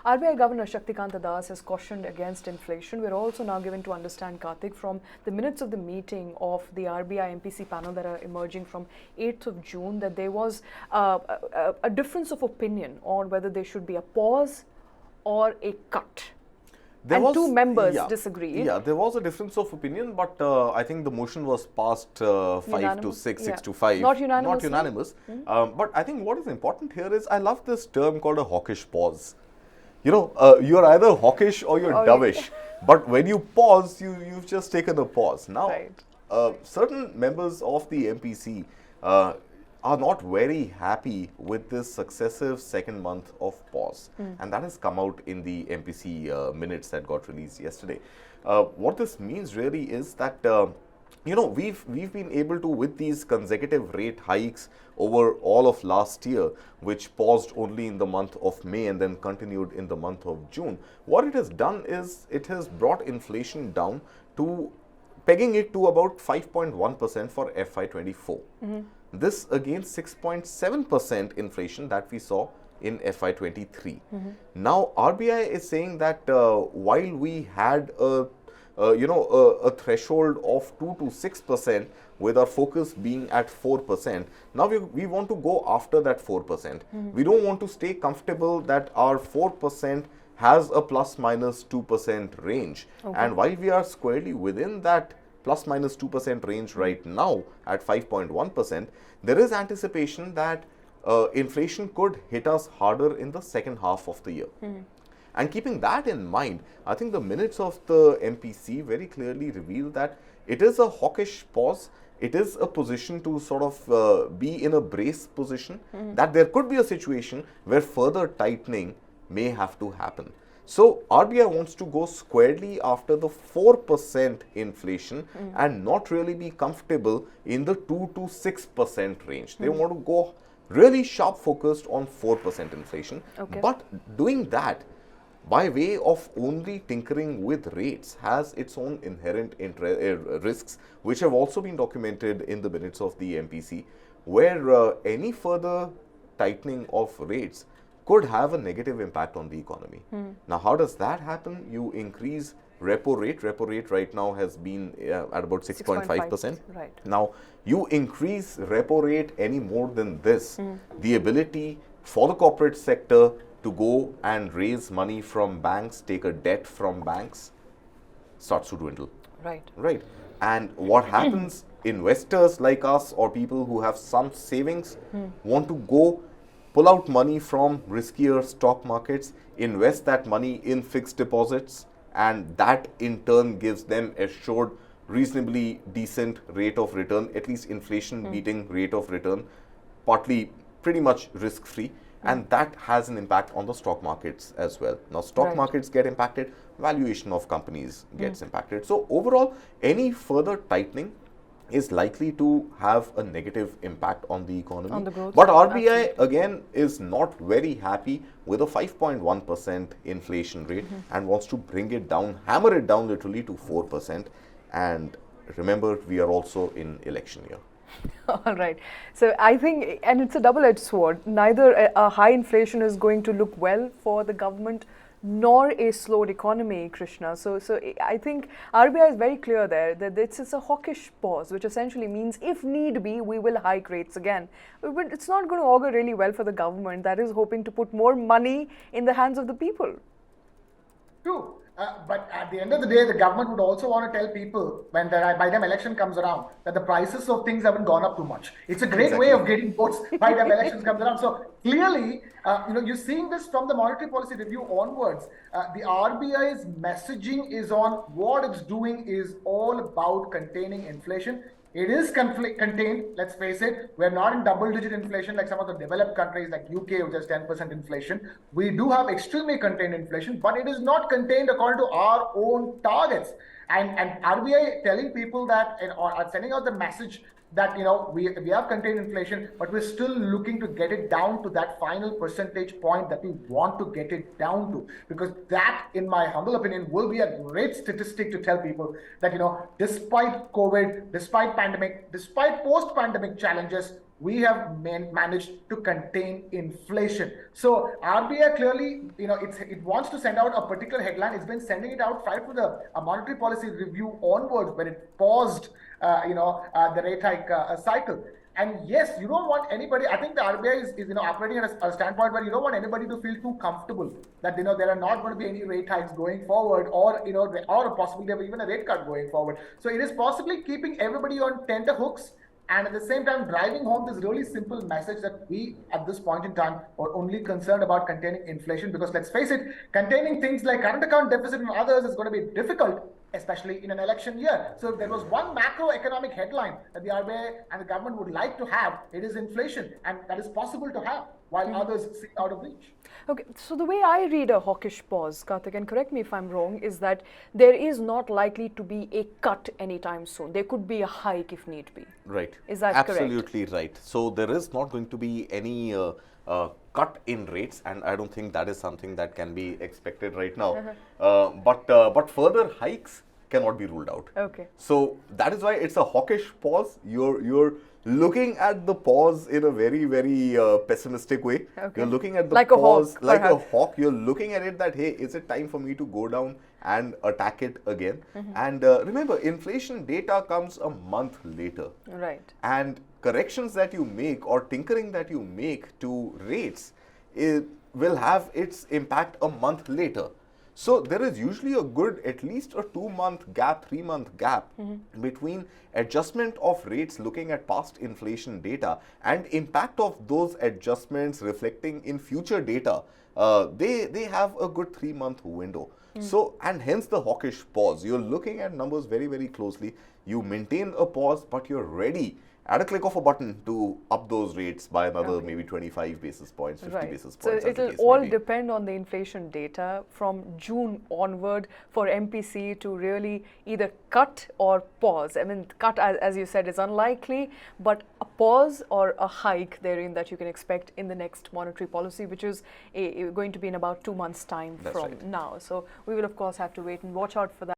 RBI Governor Shaktikanta Das has cautioned against inflation. We're also now given to understand, Kartik, from the minutes of the meeting of the RBI MPC panel that are emerging from 8th of June, that there was a difference of opinion on whether there should be a pause or a cut. Two members disagreed. Yeah, there was a difference of opinion, but I think the motion was passed 5 to 6, 6 to 5. Not unanimous. Not unanimous. But I think what is important here is, I love this term called a hawkish pause. You know, you're either hawkish or you're dovish. But when you pause, you've just taken a pause. Now, certain members of the MPC are not very happy with this successive second month of pause. And that has come out in the MPC minutes that got released yesterday. What this means really is that, you know, we've been able to, with these consecutive rate hikes over all of last year, which paused only in the month of May and then continued in the month of June, what it has done is it has brought inflation down to pegging it to about 5.1% for FY24. This against 6.7% inflation that we saw in FY23. Now, RBI is saying that while we had a threshold of 2 to 6%, with our focus being at 4%, now we want to go after that 4%. We don't want to stay comfortable that our 4% has a plus minus 2% range. And while we are squarely within that plus minus 2% range right now at 5.1%, there is anticipation that inflation could hit us harder in the second half of the year. And keeping that in mind, I think the minutes of the MPC very clearly reveal that it is a hawkish pause. It is a position to sort of be in a brace position, that there could be a situation where further tightening may have to happen. So, RBI wants to go squarely after the 4% inflation and not really be comfortable in the 2 to 6% range. They want to go really sharp focused on 4% inflation. But doing that by way of only tinkering with rates has its own inherent risks, which have also been documented in the minutes of the MPC, where any further tightening of rates could have a negative impact on the economy. Now, how does that happen? You increase repo rate. Repo rate right now has been at about 6.5%. Now, you increase repo rate any more than this, the ability for the corporate sector to go and raise money from banks, take a debt from banks, starts to dwindle. Right. And what happens, investors like us or people who have some savings want to go pull out money from riskier stock markets, invest that money in fixed deposits, and that in turn gives them assured reasonably decent rate of return, at least inflation beating rate of return, partly pretty much risk free. And that has an impact on the stock markets as well. Now, stock markets get impacted, valuation of companies gets impacted. So, overall, any further tightening is likely to have a negative impact on the economy. On the growth, but RBI again is not very happy with a 5.1% inflation rate and wants to bring it down, hammer it down literally to 4%. And remember, we are also in election year. All right. So I think, and it's a double-edged sword, neither a high inflation is going to look well for the government nor a slowed economy, Krishna. So I think RBI is very clear there that it's a hawkish pause, which essentially means if need be, we will hike rates again. But it's not going to augur really well for the government that is hoping to put more money in the hands of the people. True. But at the end of the day, the government would also want to tell people when by the time election comes around that the prices of things haven't gone up too much. It's a great way of getting votes by the time elections comes around. So clearly, you're seeing this from the monetary policy review onwards. The RBI's messaging is on what it's doing is all about containing inflation. It is contained, let's face it. We're not in double-digit inflation like some of the developed countries like UK, which has 10% inflation. We do have extremely contained inflation, but it is not contained according to our own targets. And RBI telling people that, or sending out the message that, we have contained inflation, but we're still looking to get it down to that final percentage point that we want to get it down to. Because that, in my humble opinion, will be a great statistic to tell people that, despite COVID, despite pandemic, despite post-pandemic challenges, we have managed to contain inflation. So RBI clearly, it wants to send out a particular headline. It's been sending it out right from the monetary policy review onwards, when it paused, the rate hike cycle. And yes, you don't want anybody. I think the RBI is operating at a standpoint where you don't want anybody to feel too comfortable that there are not going to be any rate hikes going forward, or or a possibility of even a rate cut going forward. So it is possibly keeping everybody on tenterhooks, and at the same time driving home this really simple message that we at this point in time are only concerned about containing inflation, because let's face it, containing things like current account deficit and others is going to be difficult, especially in an election year. So if there was one macroeconomic headline that the RBI and the government would like to have, it is inflation, and that is possible to have while others seem out of reach. Okay, so the way I read a hawkish pause, Kartik, and correct me if I'm wrong, is that there is not likely to be a cut anytime soon. There could be a hike if need be. Right. Is that absolutely correct? right? So there is not going to be any cut in rates, and I don't think that is something that can be expected right now. But further hikes cannot be ruled out. Okay. So that is why it's a hawkish pause. You're looking at the pause in a very, very pessimistic way. Okay. You're looking at the like pause a hawk, like perhaps. a hawk. You're looking at it that, hey, is it time for me to go down and attack it again? And remember, inflation data comes a month later. Right. And corrections that you make or tinkering that you make to rates will have its impact a month later. So there is usually a good, at least a 2-month gap, 3-month gap between adjustment of rates looking at past inflation data and impact of those adjustments reflecting in future data. They have a good 3-month window. So, and hence the hawkish pause. You're looking at numbers very, very closely. You maintain a pause, but you're ready at a click of a button to up those rates by another maybe 25 basis points, 50 basis points. So it'll all depend on the inflation data from June onward for MPC to really either cut or pause. I mean, cut, as you said, is unlikely, but a pause or a hike therein that you can expect in the next monetary policy, which is going to be in about 2 months' time from now. So we will, of course, have to wait and watch out for that.